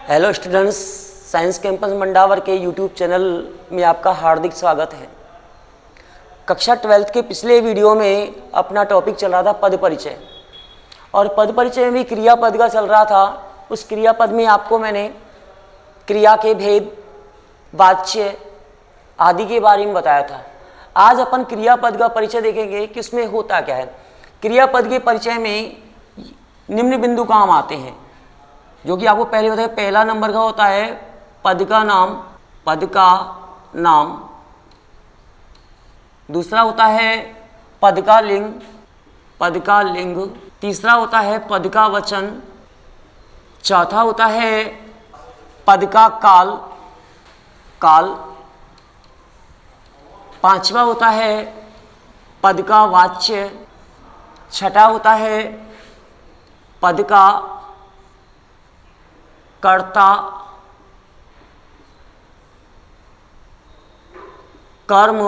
Hello students, science campus Mandawar के YouTube channel में आपका हार्दिक स्वागत है। कक्षा 12th के पिछले वीडियो में अपना टॉपिक चल रहा था पद परिचय, और पद परिचय में भी क्रियापद का चल रहा था। उस क्रियापद में आपको मैंने क्रिया के भेद, वाच्य आदि के बारे में बताया था। आज अपन क्रियापद का परिचय देखेंगे कि उसमें होता क्या है। क्रियापद के परिचय में निम्न बिंदु काम आते हैं, जो कि आपको पहले बताया। पहला नंबर का होता है पद का नाम, पद का नाम। दूसरा होता है पद का लिंग, पद का लिंग। तीसरा होता है पद का वचन। चौथा होता है पद का काल, काल। पांचवा होता है पद का वाच्य। छठा होता है पद का कर्ता, कर्म।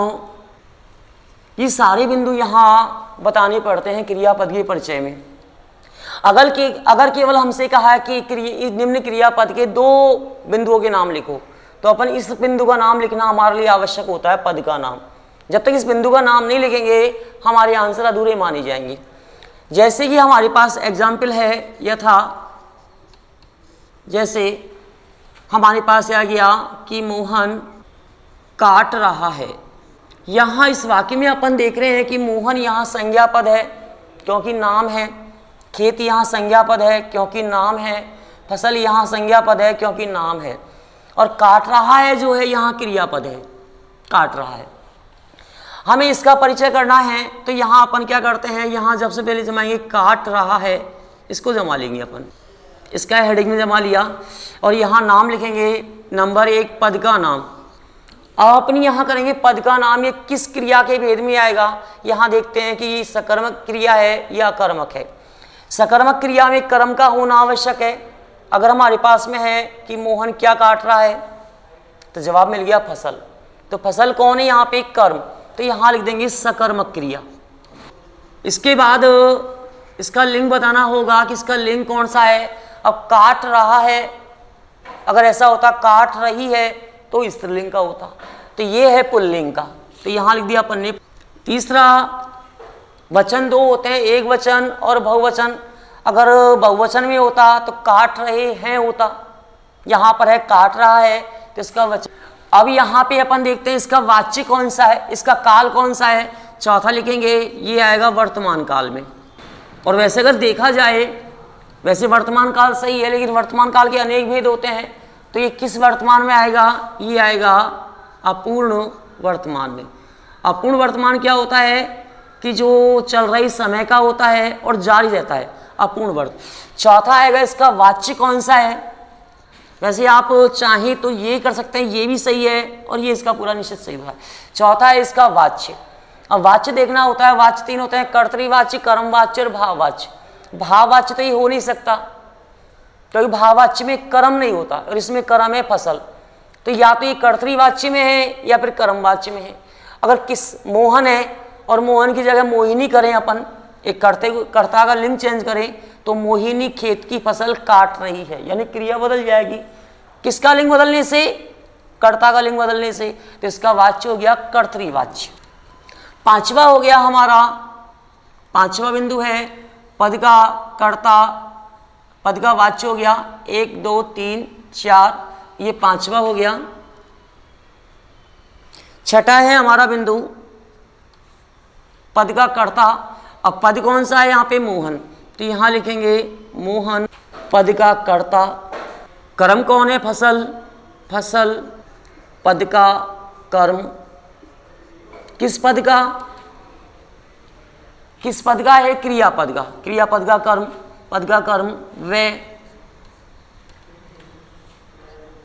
ये सारे बिंदु यहाँ बताने पड़ते हैं क्रियापद के परिचय में। अगर केवल हमसे कहा है कि निम्न क्रियापद के दो बिंदुओं के नाम लिखो, तो अपन इस बिंदु का नाम लिखना हमारे लिए आवश्यक होता है, पद का नाम। जब तक इस बिंदु का नाम नहीं लिखेंगे हमारे आंसर अधूरे माने जाएंगे। जैसे कि हमारे पास एग्जाम्पल है यथा, जैसे हमारे पास आ गया कि मोहन काट रहा है। यहाँ इस वाक्य में अपन देख रहे हैं कि मोहन यहाँ संज्ञा पद है क्योंकि नाम है, खेत यहाँ संज्ञा पद है क्योंकि नाम है, फसल यहाँ संज्ञा पद है क्योंकि नाम है, और काट रहा है जो है यहाँ क्रियापद है, काट रहा है। हमें इसका परिचय करना है तो यहाँ अपन क्या करते हैं, यहाँ जब से पहले जमाएंगे काट रहा है, इसको जमा लेंगे अपन, इसका हेडिंग में जमा लिया, और यहाँ नाम लिखेंगे नंबर 1 पद का नाम। अब अपनी यहाँ करेंगे पद का नाम, ये किस क्रिया के भेद में आएगा। यहाँ देखते हैं कि सकर्मक क्रिया है या अकर्मक है। सकर्मक क्रिया में कर्म का होना आवश्यक है। अगर हमारे पास में है कि मोहन क्या काट रहा है, तो जवाब मिल गया फसल। तो फसल कौन है यहाँ पे, कर्म, तो यहाँ लिख देंगे सकर्मक क्रिया। इसके बाद इसका लिंग बताना होगा कि इसका लिंग कौन सा है। अब काट रहा है, अगर ऐसा होता काट रही है तो स्त्रीलिंग का होता, तो ये है पुल्लिंग का, तो यहाँ लिख दिया अपन ने। तीसरा, वचन दो होते हैं, एक वचन और बहुवचन। अगर बहुवचन में होता तो काट रहे हैं होता, यहाँ पर है काट रहा है तो इसका वचन। अब यहाँ पे अपन देखते हैं इसका वाच्य कौन सा है, इसका काल कौन सा है। चौथा लिखेंगे, ये आएगा वर्तमान काल में। और वैसे अगर देखा जाए, वैसे वर्तमान काल सही है, लेकिन वर्तमान काल के अनेक भेद होते हैं, तो ये किस वर्तमान में आएगा, ये आएगा अपूर्ण वर्तमान में। अपूर्ण वर्तमान क्या होता है कि जो चल रही समय का होता है और जारी रहता है, अपूर्ण वर्तमान। चौथा आएगा इसका वाच्य कौन सा है। वैसे आप चाहें तो ये कर सकते हैं, ये भी सही है और ये इसका पूरा निश्चित सही है। चौथा है इसका वाच्य। अब वाच्य देखना होता है, वाच्य 3 होते हैं, कर्तृवाच्य, कर्मवाच्य और भाववाच्य। भाववाच्य तो ये हो नहीं सकता क्योंकि भाववाच्य में कर्म नहीं होता, और इसमें कर्म है फसल, तो या तो ये कर्तृवाच्य में है या फिर कर्मवाच्य में है। अगर किस मोहन है और मोहन की जगह मोहिनी करें अपन, एक कर्ता का लिंग चेंज करें, तो मोहिनी खेत की फसल काट रही है, यानी क्रिया बदल जाएगी। किसका लिंग बदलने से, कर्ता का लिंग बदलने से, तो इसका वाच्य हो गया कर्तृवाच्य। पांचवा हो गया हमारा, पांचवा बिंदु है पद का कर्ता, पद का वाच्य हो गया 1 2 3 4, ये पांचवा हो गया। छठा है हमारा बिंदु पद का कर्ता। अब पद कौन सा है यहाँ पे, मोहन, तो यहाँ लिखेंगे मोहन पद का कर्ता। कर्म कौन है, फसल, फसल पद का कर्म। किस पद का, किस पद का है, क्रियापद का, क्रियापद का कर्म, पद का कर्म। वे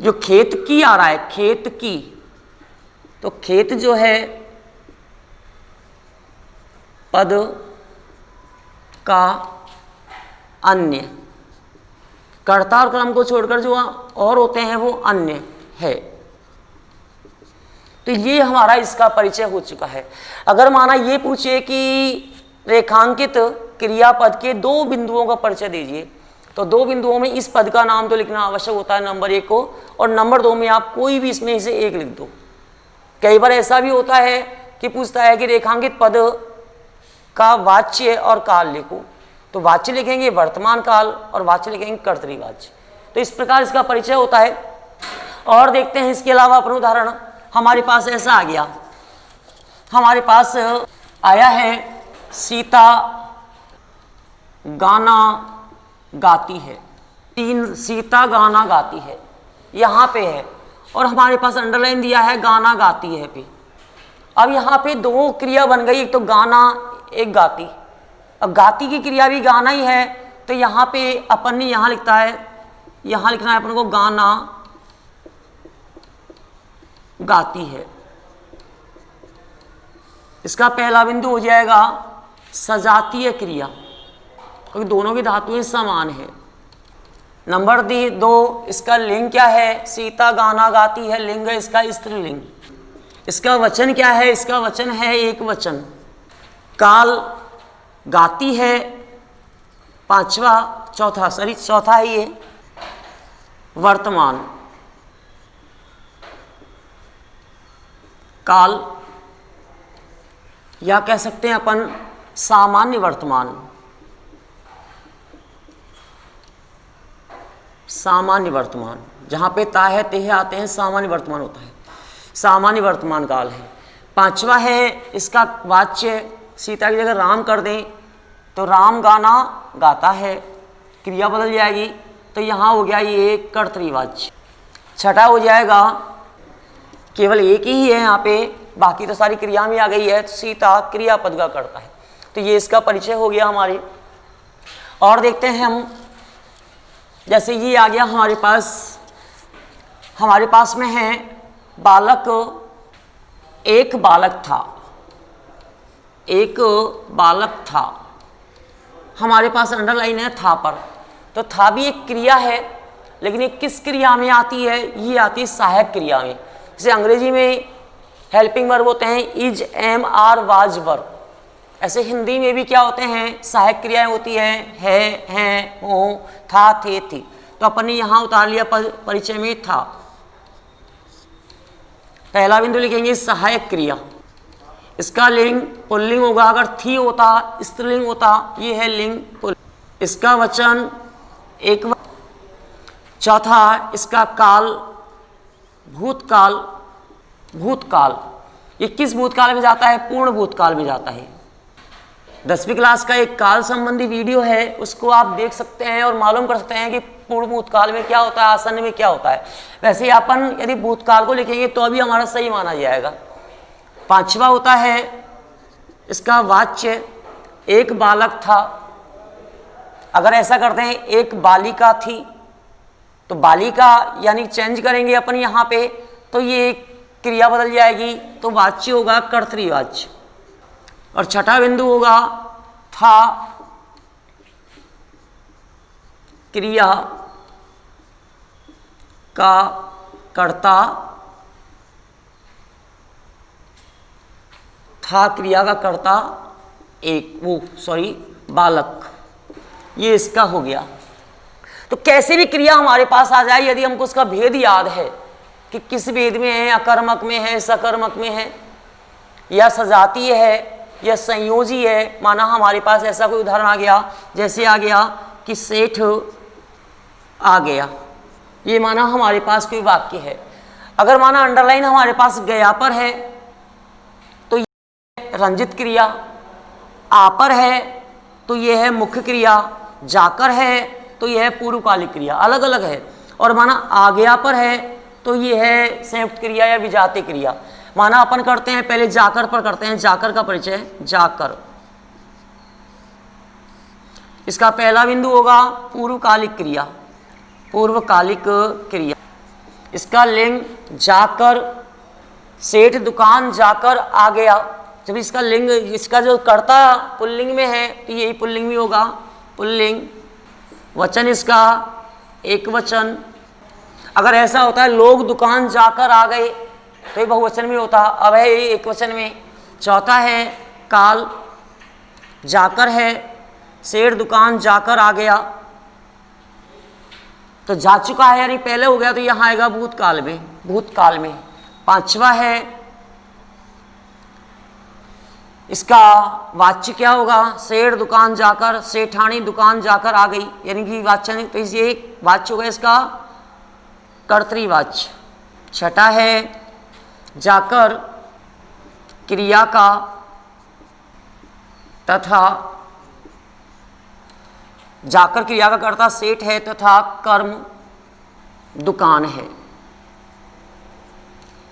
जो खेत की आ रहा है, खेत की, तो खेत जो है पद का अन्य, कर्ता और कर्म को छोड़कर जो और होते हैं वो अन्य है। तो ये हमारा इसका परिचय हो चुका है। अगर माना ये पूछे कि रेखांकित क्रियापद के 2 बिंदुओं का परिचय दीजिए, तो 2 बिंदुओं में इस पद का नाम तो लिखना आवश्यक होता है नंबर 1 को, और नंबर 2 में आप कोई भी इसमें से एक लिख दो। कई बार ऐसा भी होता है कि पूछता है कि रेखांकित पद का वाच्य और काल लिखो, तो वाच्य लिखेंगे वर्तमान काल और वाच्य लिखेंगे कर्तरीवाच्य। तो इस प्रकार इसका परिचय होता है। और देखते हैं इसके अलावा अपन उदाहरण, हमारे पास ऐसा आ गया, हमारे पास आया है सीता गाना गाती है। 3 सीता गाना गाती है यहाँ पे है, और हमारे पास अंडरलाइन दिया है गाना गाती है पे। अब यहाँ पे 2 क्रिया बन गई, एक तो गाना एक गाती। अब गाती की क्रिया भी गाना ही है, तो यहाँ पे अपन ने यहाँ लिखता है, यहाँ लिखना है अपन को गाना गाती है। इसका पहला बिंदु हो जाएगा सजातीय क्रिया, क्योंकि दोनों की धातुएं समान है। नंबर 2 इसका लिंग क्या है, सीता गाना गाती है, लिंग है इसका स्त्रीलिंग। इसका वचन क्या है, इसका वचन है एक वचन। काल गाती है, चौथा है ये वर्तमान। काल या कह सकते हैं अपन सामान्य वर्तमान। सामान्य वर्तमान, जहाँ पे ता है ते आते हैं, सामान्य वर्तमान होता है, सामान्य वर्तमान काल है। 5वां है इसका वाच्य, सीता की जगह राम कर दें तो राम गाना गाता है, क्रिया बदल जाएगी, तो यहाँ हो गया ये कर्तरीवाच्य। 6ठा हो जाएगा, केवल एक ही है यहाँ पे, बाकी तो सारी क्रिया में आ गई है, तो सीता क्रियापद का करता है। तो ये इसका परिचय हो गया हमारे। और देखते हैं हम, जैसे ये आ गया हमारे पास में है बालक, एक बालक था, हमारे पास अंडरलाइन है था पर। तो था भी एक क्रिया है, लेकिन ये किस क्रिया में आती है, ये आती है सहायक क्रिया में। जैसे अंग्रेजी में हेल्पिंग वर्ब होते हैं is, am, are, was verb, ऐसे हिंदी में भी क्या होते हैं, सहायक क्रियाएं होती हैं हो, था, थे, थी। तो अपन ने यहाँ उतार लिया परिचय में था। पहला बिंदु लिखेंगे सहायक क्रिया, इसका लिंग पुल्लिंग होगा, अगर थी होता स्त्रीलिंग होता, ये है लिंग पुल्लिंग। इसका वचन एक। चौथा इसका काल भूतकाल, ये किस भूतकाल में जाता है, पूर्ण भूतकाल में जाता है। 10वीं क्लास का एक काल संबंधी वीडियो है, उसको आप देख सकते हैं और मालूम कर सकते हैं कि पूर्ण भूतकाल में क्या होता है, आसन्न में क्या होता है। वैसे ही अपन यदि भूतकाल को लिखेंगे तो अभी हमारा सही माना जाएगा। 5वां होता है इसका वाच्य, एक बालक था। अगर ऐसा करते हैं एक बालिका थी, तो बालिका यानी चेंज करेंगे अपन यहाँ पे, तो ये क्रिया बदल जाएगी, तो वाच्य होगा कर्तरीवाच्य। और 6ठा बिंदु होगा था क्रिया का कर्ता, था क्रिया का कर्ता बालक, ये इसका हो गया। तो कैसे भी क्रिया हमारे पास आ जाए, यदि हमको उसका भेद याद है कि किस भेद में है, अकर्मक में है, सकर्मक में है, या सजातीय है या संयोजी है। माना हमारे पास ऐसा कोई उदाहरण आ गया, जैसे आ गया कि सेठ आ गया, ये माना हमारे पास कोई वाक्य है। अगर माना अंडरलाइन हमारे पास गया पर है तो ये रंजित क्रिया, आ पर है तो ये है मुख्य क्रिया, जाकर है तो यह है पूर्वकालिक क्रिया, अलग अलग है। और माना आ गया पर है तो ये है संयुक्त क्रिया या विजातीय क्रिया। माना अपन करते हैं पहले जाकर पर करते हैं, जाकर का परिचय, जाकर। इसका पहला बिंदु होगा पूर्वकालिक क्रिया, पूर्वकालिक क्रिया। इसका लिंग जाकर, सेठ दुकान जाकर आ गया। जब इसका लिंग, इसका जो कर्ता पुल्लिंग में है तो यही पुल्लिंग में होगा, पुल्लिंग। वचन इसका एक वचन। अगर ऐसा होता है लोग दुकान जाकर आ गए तो ये बहुवचन में होता, अब है ये एक वचन में। चौथा है काल, जाकर है, सेठ दुकान जाकर आ गया, तो जा चुका है यानी पहले हो गया, तो यहां आएगा भूतकाल में, भूतकाल में। पांचवा है इसका वाच्य क्या होगा, सेठ दुकान जाकर, सेठानी दुकान जाकर आ गई, यानी कि वाच्य, तो ये वाच्य होगा इसका कर्तृवाच्य। छठा है जाकर क्रिया का तथा, जाकर क्रिया का कर्ता सेठ है तथा कर्म दुकान है,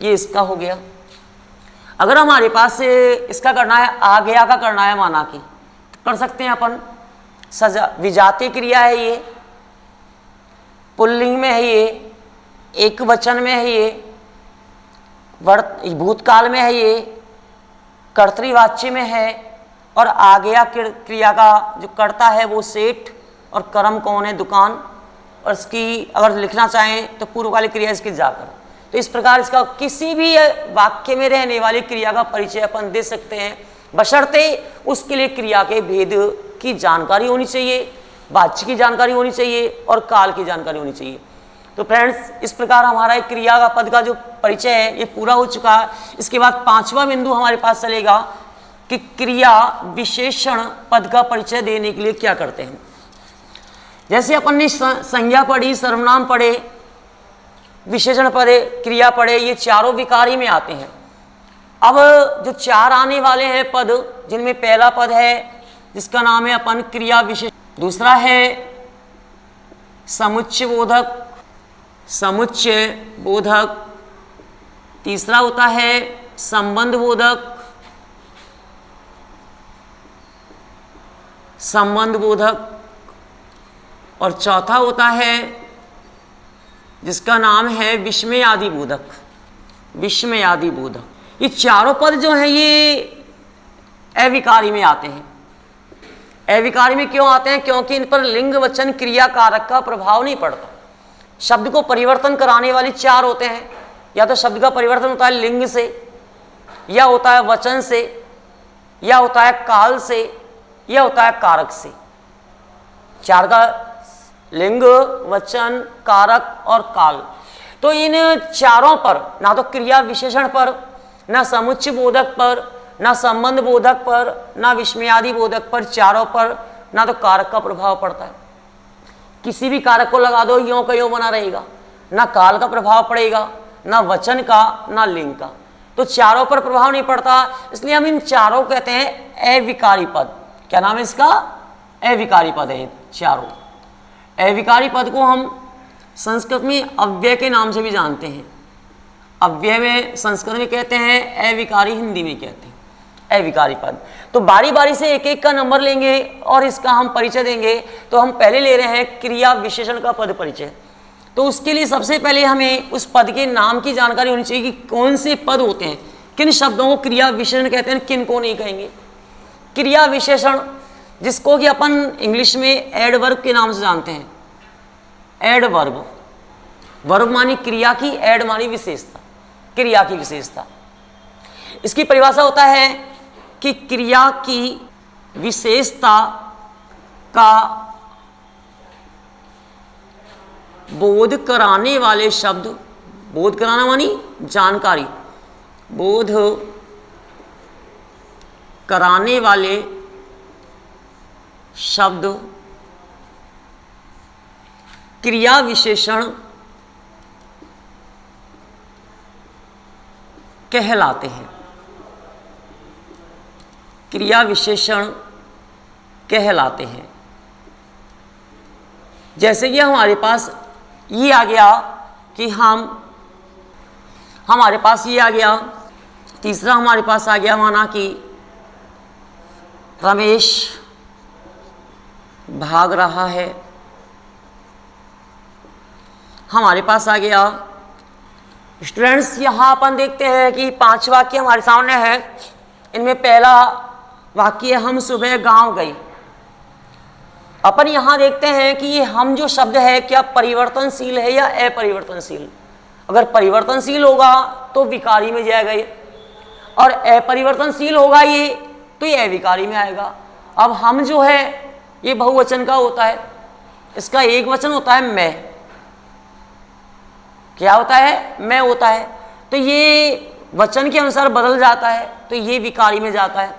ये इसका हो गया। अगर हमारे पास इसका करना है, आ गया का करना है माना कि, तो कर सकते हैं अपन। सजा विजातीय क्रिया है ये, पुल्लिंग में है ये, एक वचन में है ये, भूतकाल में है ये, कर्तृवाच्य में है, और आ गया क्रिया का जो कर्ता है वो सेठ, और कर्म कौन है, दुकान। और इसकी अगर लिखना चाहें तो पूर्व वाली क्रिया इसकी जाकर। तो इस प्रकार इसका किसी भी वाक्य में रहने वाली क्रिया का परिचय अपन दे सकते हैं, बशर्ते उसके लिए क्रिया के भेद की जानकारी होनी चाहिए, वाच्य की जानकारी होनी चाहिए और काल की जानकारी होनी चाहिए। तो फ्रेंड्स, इस प्रकार हमारा एक क्रिया का पद का जो परिचय है ये पूरा हो चुका है। इसके बाद पांचवा बिंदु हमारे पास चलेगा कि क्रिया विशेषण पद का परिचय देने के लिए क्या करते हैं। जैसे अपन ने संज्ञा पढ़ी, सर्वनाम पढ़े, विशेषण पढ़े, क्रिया पढ़े, ये चारों विकारी में आते हैं। अब जो चार आने वाले हैं पद, जिनमें पहला पद है जिसका नाम है अपन क्रिया विशेषण, दूसरा है समुच्चय बोधक, समुच्चय बोधक, तीसरा होता है संबंध बोधक, संबंध बोधक, और चौथा होता है जिसका नाम है विस्मयादि बोधक, विस्मयादि बोधक। ये चारों पद जो हैं ये अविकारी में आते हैं। अविकारी में क्यों आते हैं? क्योंकि इन पर लिंग वचन क्रिया कारक का प्रभाव नहीं पड़ता। शब्द को परिवर्तन कराने वाली चार होते हैं, या तो शब्द का परिवर्तन होता है लिंग से, या होता है वचन से, या होता है काल से, या होता है कारक से। चार का लिंग, वचन, कारक और काल। तो इन चारों पर, ना तो क्रिया विशेषण पर, ना समुच्चय बोधक पर, ना संबंध बोधक पर, ना विस्मयादि बोधक पर, चारों पर ना तो कारक का प्रभाव पड़ता है। किसी भी कारक को लगा दो, यों का यों बना रहेगा, ना काल का प्रभाव पड़ेगा, ना वचन का, ना लिंग का। तो चारों पर प्रभाव नहीं पड़ता, इसलिए हम इन चारों कहते हैं अविकारी पद। क्या नाम है इसका? अविकारी पद है चारों। अविकारी पद को हम संस्कृत में अव्यय के नाम से भी जानते हैं। अव्यय में संस्कृत में कहते हैं, अविकारी हिंदी में कहते हैं अविकारी पद। तो बारी बारी से एक एक का नंबर लेंगे और इसका हम परिचय देंगे। तो हम पहले ले रहे हैं क्रिया विशेषण का पद परिचय। तो उसके लिए सबसे पहले हमें उस पद के नाम की जानकारी होनी चाहिए कि कौन से पद होते हैं, किन शब्दों को क्रिया विशेषण कहते हैं, किन को नहीं कहेंगे। क्रिया विशेषण जिसको कि अपन इंग्लिश में एडवर्ब के नाम से जानते हैं। एडवर्ब, वर्ब मानी क्रिया की, एड मानी विशेषता, क्रिया की विशेषता। इसकी परिभाषा होता है कि क्रिया की विशेषता का बोध कराने वाले शब्द, बोध कराना मानी जानकारी, बोध कराने वाले शब्द क्रिया विशेषण कहलाते हैं। क्रिया विशेषण कहलाते हैं। जैसे कि हमारे पास ये आ गया कि हमारे पास ये आ गया, तीसरा हमारे पास आ गया माना कि रमेश भाग रहा है। हमारे पास आ गया स्टूडेंट्स, यहाँ अपन देखते हैं कि 5 वाक्य हमारे सामने है। इनमें पहला वाक्य हम सुबह गांव गई। अपन यहाँ देखते हैं कि ये हम जो शब्द है क्या परिवर्तनशील है या अपरिवर्तनशील। अगर परिवर्तनशील होगा तो विकारी में जाएगा ये, और अपरिवर्तनशील होगा ये तो ये अविकारी में आएगा। अब हम जो है ये बहुवचन का होता है, इसका एक वचन होता है मैं, क्या होता है, मैं होता है। तो ये वचन के अनुसार बदल जाता है, तो ये विकारी में जाता है।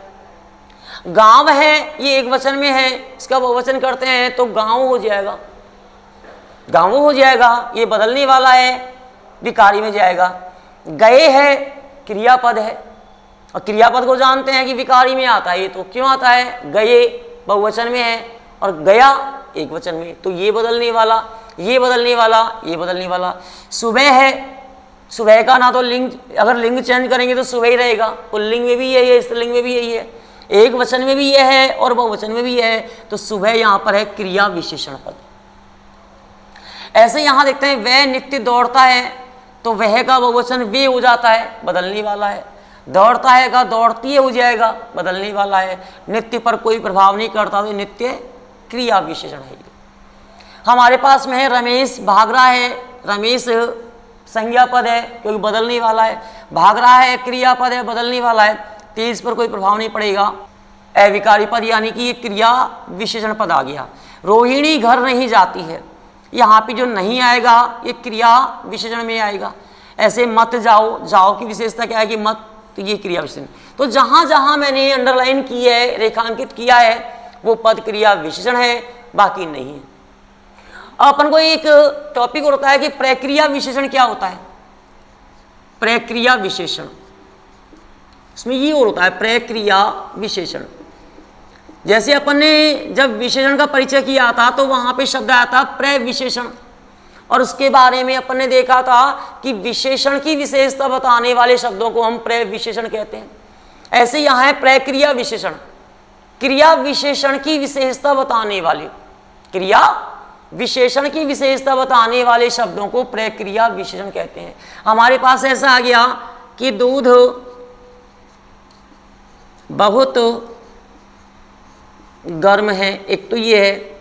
गांव है, ये एक वचन में है, इसका बहुवचन करते हैं तो गांव हो जाएगा, गांव हो जाएगा, ये बदलने वाला है, विकारी में जाएगा। गए है, क्रियापद है, और क्रियापद को जानते हैं कि विकारी में आता है। ये तो क्यों आता है, गए बहुवचन में है और गया एक वचन में, तो ये बदलने वाला, ये बदलने वाला, ये बदलने वाला। सुबह है, सुबह का ना तो लिंग, अगर लिंग चेंज करेंगे तो सुबह ही रहेगा, पुल्लिंग में भी यही है, स्त्रीलिंग में भी यही है, एक वचन में भी यह है और बहुवचन में भी यह है, तो सुबह यहाँ पर है क्रिया विशेषण पद। ऐसे यहाँ देखते हैं वह नित्य दौड़ता है, तो वह का बहुवचन वे हो जाता है, बदलने वाला है। दौड़ता है का दौड़ती है हो जाएगा, बदलने वाला है। नित्य पर कोई प्रभाव नहीं करता, तो नित्य क्रिया विशेषण है। हमारे पास में है रमेश भाग रहा है, रमेश संज्ञा पद है क्योंकि बदलने वाला है, भाग रहा है क्रियापद है, बदलने वाला है, तो इस पर कोई प्रभाव नहीं पड़ेगा। अविकारी पद यानी कि ये क्रिया विशेषण पद आ गया। रोहिणी घर नहीं जाती है, यहाँ पे जो नहीं आएगा ये क्रिया विशेषण में आएगा। ऐसे मत जाओ, जाओ की विशेषता क्या है कि मत, तो ये क्रिया विशेषण। तो जहाँ जहाँ मैंने अंडरलाइन की है, रेखांकित किया है, वो पद क्रिया विशेषण है, बाकी नहीं है। अपन को एक टॉपिक होता है कि प्रक्रिया विशेषण क्या होता है। प्रक्रिया विशेषण, इसमें ये और होता है प्रक्रिया विशेषण। जैसे अपन ने जब विशेषण का परिचय किया था तो वहां पे शब्द आया था प्रविशेषण, और उसके बारे में अपन ने देखा था कि विशेषण की विशेषता बताने वाले शब्दों को हम प्रविशेषण कहते हैं। ऐसे यहाँ है प्रक्रिया विशेषण, क्रिया विशेषण की विशेषता बताने वाले, क्रिया विशेषण की विशेषता बताने वाले शब्दों को प्रक्रिया विशेषण कहते हैं। हमारे पास ऐसा आ गया कि दूध बहुत गर्म है, एक तो ये है,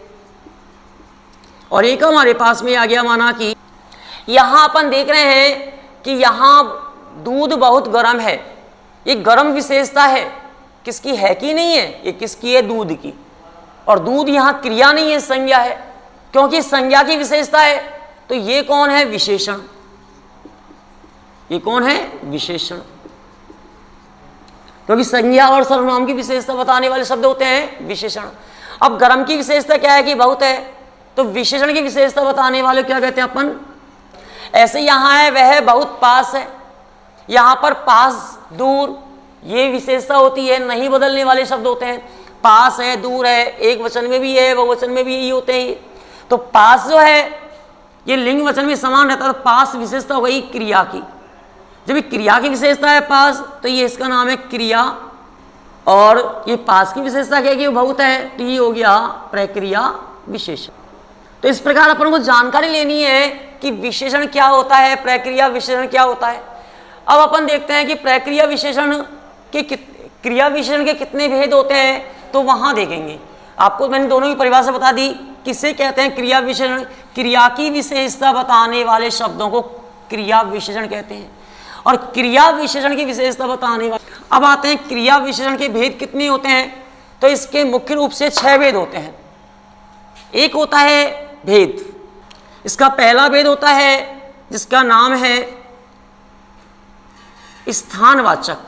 और एक हमारे पास में आ गया माना कि यहां अपन देख रहे हैं कि यहां दूध बहुत गर्म है। ये गर्म विशेषता है, किसकी है कि नहीं है, ये किसकी है, दूध की। और दूध यहां क्रिया नहीं है, संज्ञा है, क्योंकि संज्ञा की विशेषता है। तो ये कौन है, विशेषण। ये कौन है, विशेषण, क्योंकि संज्ञा और सर्वनाम की विशेषता बताने वाले शब्द होते हैं विशेषण। अब गर्म की विशेषता क्या है कि बहुत है, तो विशेषण की विशेषता बताने वाले क्या कहते हैं अपन। ऐसे यहां है वह बहुत पास है, यहां पर पास दूर ये विशेषता होती है, नहीं बदलने वाले शब्द होते हैं। पास है, दूर है, एक वचन में भी है, बहुवचन में भी यही होते हैं। तो पास जो है ये लिंग वचन में समान रहता है, तो पास विशेषता हो गई क्रिया की। जब ये क्रिया की विशेषता है पास, तो ये इसका नाम है क्रिया, और ये पास की विशेषता क्या है कि वो बहुत है, तो ये हो गया प्रक्रिया विशेषण। तो इस प्रकार अपन को जानकारी लेनी है कि विशेषण क्या होता है, प्रक्रिया विशेषण क्या होता है। अब अपन देखते हैं कि प्रक्रिया विशेषण के क्रिया विशेषण के कितने भेद होते हैं, तो वहां देखेंगे। आपको मैंने दोनों की परिभाषा बता दी। किसे कहते हैं क्रिया विशेषण, क्रिया की विशेषता बताने वाले शब्दों को क्रिया विशेषण कहते हैं, और क्रिया विशेषण की विशेषता बताने वाले। अब आते हैं क्रिया विशेषण के भेद कितने होते हैं, तो इसके मुख्य रूप से 6 भेद होते हैं। एक होता है भेद, इसका पहला भेद होता है जिसका नाम है स्थानवाचक।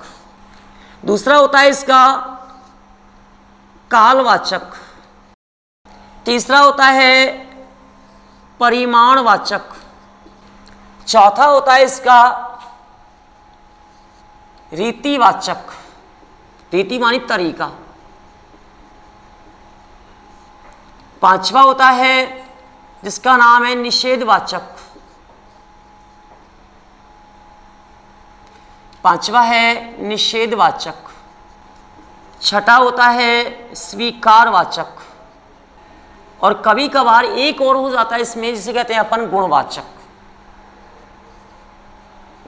दूसरा होता है इसका कालवाचक। तीसरा होता है परिमाणवाचक। चौथा होता है इसका रीतिवाचक, रीति मानी तरीका। पांचवा होता है जिसका नाम है निषेधवाचक। पांचवा है निषेधवाचक। छठा होता है स्वीकारवाचक, और कभी कभार एक और हो जाता है इसमें, जिसे कहते हैं अपन गुणवाचक।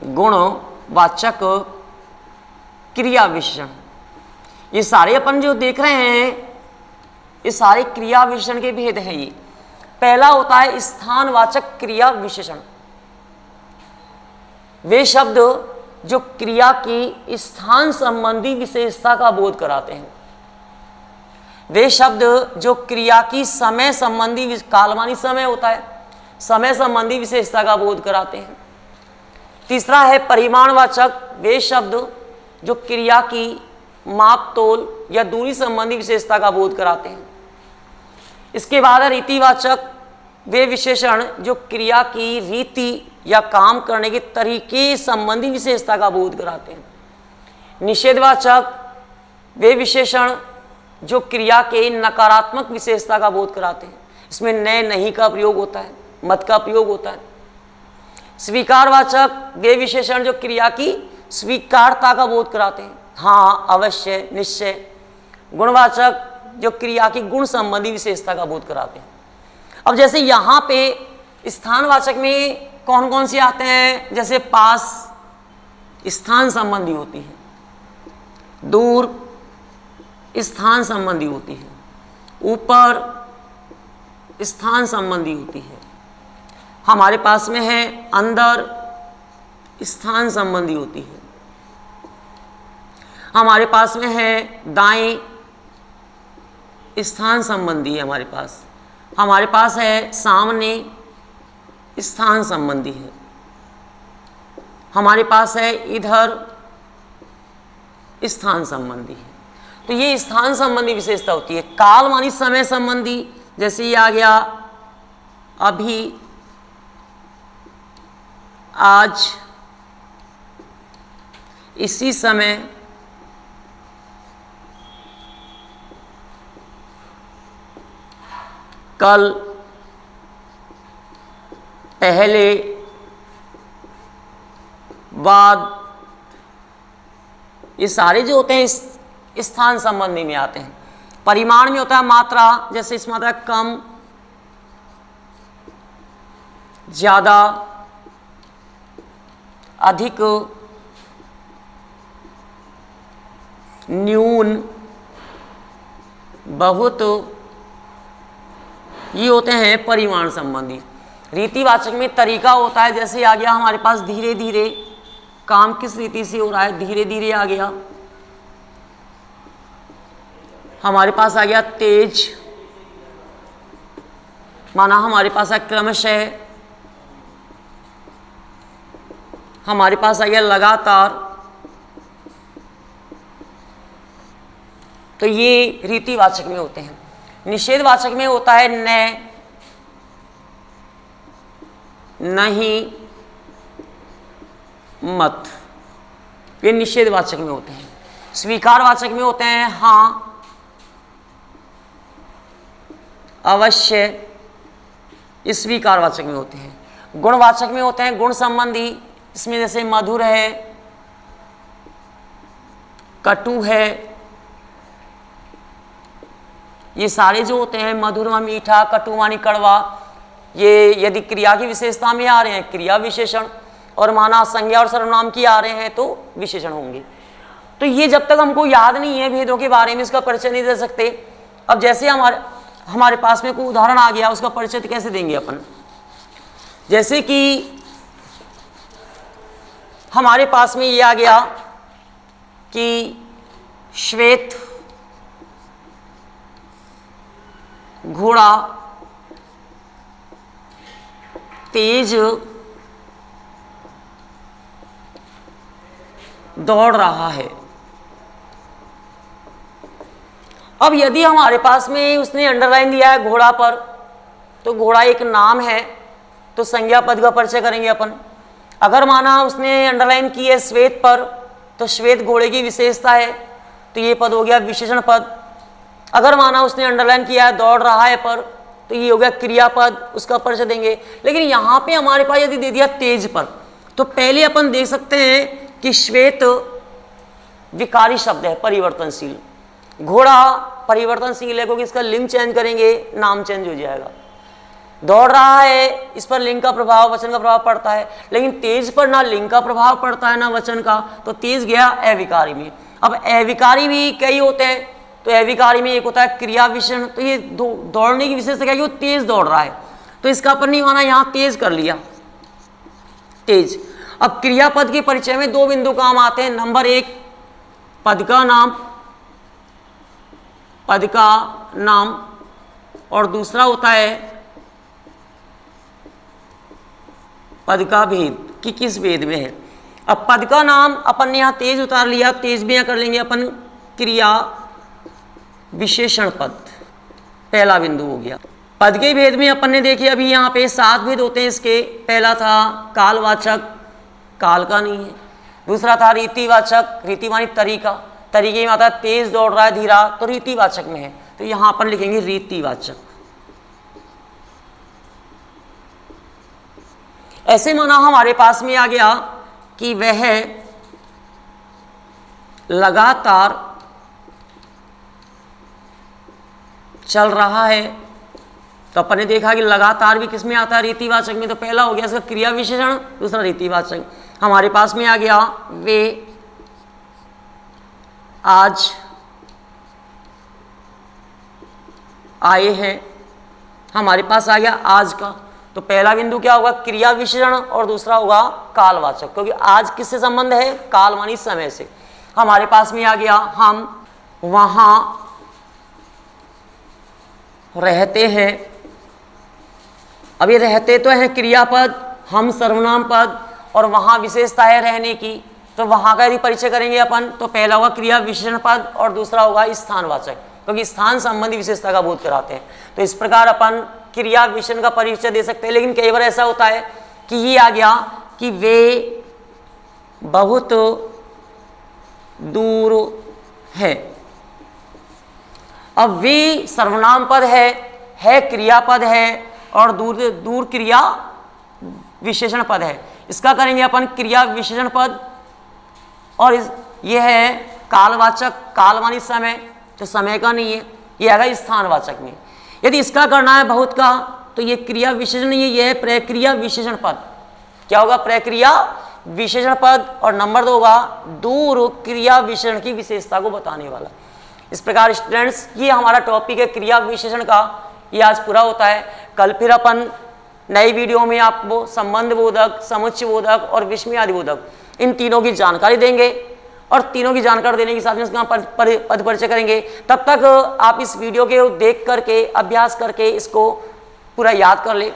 गुणवाचक क्रिया विशेषण, ये सारे अपन जो देख रहे हैं ये सारे क्रिया विशेषण के भेद हैं। ये पहला होता है स्थानवाचक क्रिया विशेषण। वे शब्द जो क्रिया की स्थान संबंधी विशेषता का बोध कराते हैं। वे शब्द जो क्रिया की समय संबंधी, कालमानी समय होता है, समय संबंधी विशेषता का बोध कराते हैं। तीसरा है परिमाणवाचक, वे शब्द जो क्रिया की माप तोल या दूरी संबंधी विशेषता का बोध कराते हैं। इसके बाद है रीतिवाचक, वे विशेषण जो क्रिया की रीति या काम करने के तरीके संबंधी विशेषता का बोध कराते हैं। निषेधवाचक, वे विशेषण जो क्रिया के नकारात्मक विशेषता का बोध कराते हैं। इसमें न, नहीं का प्रयोग होता है, मत का प्रयोग होता है। स्वीकारवाचक, वे विशेषण जो क्रिया की स्वीकारता का बोध कराते हैं, हाँ, अवश्य, निश्चय। गुणवाचक, जो क्रिया की गुण संबंधी विशेषता का बोध कराते हैं। अब जैसे यहाँ पे स्थानवाचक में कौन कौन से आते हैं, जैसे पास स्थान संबंधी होती है, दूर स्थान संबंधी होती है, ऊपर स्थान संबंधी होती है, हमारे पास में है अंदर स्थान संबंधी होती है, हमारे पास में है दाएं स्थान संबंधी है, हमारे पास है सामने स्थान संबंधी है, हमारे पास है इधर स्थान संबंधी है। तो ये स्थान संबंधी विशेषता होती है। काल मानी समय संबंधी, जैसे ये आ गया अभी, आज, इसी समय, कल, पहले, बाद, ये सारे जो होते हैं इस स्थान संबंधी में आते हैं। परिमाण में होता है मात्रा, जैसे इस मात्रा कम, ज्यादा, अधिक, न्यून, बहुत, ये होते हैं परिमाण संबंधी। रीतिवाचक में तरीका होता है, जैसे आ गया हमारे पास धीरे धीरे, काम किस रीति से हो रहा है, धीरे धीरे आ गया। हमारे पास आ गया तेज, माना हमारे पास है क्रमशः, हमारे पास आ गया लगातार। तो ये रीतिवाचक में होते हैं। निषेधवाचक में होता है न, नहीं, मत, ये निषेधवाचक में होते हैं। स्वीकारवाचक में होते हैं हाँ, अवश्य, इस स्वीकारवाचक में होते हैं। गुणवाचक में होते हैं गुण संबंधी, इसमें जैसे मधुर है, कटु है, ये सारे जो होते हैं मधुर व मीठा, कटु मानी कड़वा, ये यदि क्रिया की विशेषता में आ रहे हैं क्रिया विशेषण, और माना संज्ञा और सर्वनाम की आ रहे हैं तो विशेषण होंगे। तो ये जब तक हमको याद नहीं है भेदों के बारे में, इसका परिचय नहीं दे सकते। अब जैसे हमारे पास में कोई उदाहरण आ गया, उसका परिचय कैसे देंगे अपन। जैसे कि हमारे पास में ये आ गया कि श्वेत, घोड़ा, तेज, दौड़ रहा है। अब यदि हमारे पास में उसने अंडरलाइन दिया है घोड़ा पर, तो घोड़ा एक नाम है, तो संज्ञा पद का परिचय करेंगे अपन। अगर माना उसने अंडरलाइन की है श्वेत पर, तो श्वेत घोड़े की विशेषता है, तो ये पद हो गया विशेषण पद। अगर माना उसने अंडरलाइन किया है दौड़ रहा है पर, तो ये हो गया क्रियापद, उसका परिचय देंगे। लेकिन यहाँ पे हमारे पास यदि दे दिया तेज पर, तो पहले अपन देख सकते हैं कि श्वेत विकारी शब्द है, परिवर्तनशील। घोड़ा परिवर्तनशील है, क्योंकि इसका लिंग चेंज करेंगे नाम चेंज हो जाएगा। दौड़ रहा है, इस पर लिंग का प्रभाव, वचन का प्रभाव पड़ता है। लेकिन तेज पर ना लिंग का प्रभाव पड़ता है ना वचन का, तो तेज गया अविकारी में। अब अविकारी भी कई होते हैं, तो अविकारी में एक होता है क्रिया विशेषण। तो ये दौड़ने की विशेषता क्या है कि वो तेज दौड़ रहा है, तो इसका अपन नहीं माना, यहाँ तेज कर लिया, तेज। अब क्रियापद के परिचय में दो बिंदु काम आते हैं। नंबर एक, पद का नाम, और दूसरा होता है पद का भेद। कि किस वेद में है। अब पद का नाम अपन ने यहाँ तेज उतार लिया, तेज में यहाँ कर लेंगे अपन क्रिया विशेषण पद, पहला बिंदु हो गया। पद के भेद में अपन ने देखे अभी यहाँ पे 7 भेद होते हैं इसके। पहला था कालवाचक, काल का नहीं है। दूसरा था रीतिवाचक, रीति मानी तरीका, तरीके में आता है तेज दौड़ रहा है धीरा, तो रीतिवाचक में है, तो यहाँ अपन लिखेंगे रीतिवाचक। ऐसे माना हमारे पास में आ गया कि वह लगातार चल रहा है, तो अपन ने देखा कि लगातार भी किस में आता है, रीतिवाचक में। तो पहला हो गया इसका क्रिया विशेषण, दूसरा रीतिवाचक। हमारे पास में आ गया वे आज आए हैं, हमारे पास आ गया आज का, तो पहला बिंदु क्या होगा, क्रिया विशेषण, और दूसरा होगा कालवाचक, क्योंकि आज किससे संबंध है, काल मानी समय से। हमारे पास में आ गया हम वहां रहते हैं। अब ये रहते तो है क्रियापद, हम सर्वनाम पद, और वहां विशेषता है रहने की, तो वहां का यदि परिचय करेंगे अपन, तो पहला होगा क्रिया विशेषण पद और दूसरा होगा स्थानवाचक, क्योंकि स्थान संबंधी विशेषता का बोध कराते हैं। तो इस प्रकार अपन क्रिया विशेषण का परिचय दे सकते हैं। लेकिन कई बार ऐसा होता है कि ये आ गया कि वे बहुत दूर है। अब वे सर्वनाम पद है क्रियापद है, और दूर दूर क्रिया विशेषण पद है। इसका करेंगे अपन क्रिया विशेषण पद, और ये है कालवाचक, काल मानी समय, जो समय का नहीं है, ये आएगा स्थानवाचक में। यदि इसका करना है बहुत का, तो ये क्रिया विशेषण नहीं है, ये है प्रक्रिया विशेषण पद। क्या होगा, प्रक्रिया विशेषण पद, और नंबर 2 होगा दूर क्रिया विशेषण की विशेषता को बताने वाला। इस प्रकार स्टूडेंट्स ये हमारा टॉपिक है क्रिया विशेषण का, ये आज पूरा होता है। कल फिर अपन नई वीडियो में आपको संबंध बोधक, समुच्चय बोधक और विस्मयादि बोधक, इन तीनों की जानकारी देंगे, और तीनों की जानकारी देने के साथ में उसका पद परिचय करेंगे। तब तक आप इस वीडियो के देख करके, अभ्यास करके इसको पूरा याद कर ले।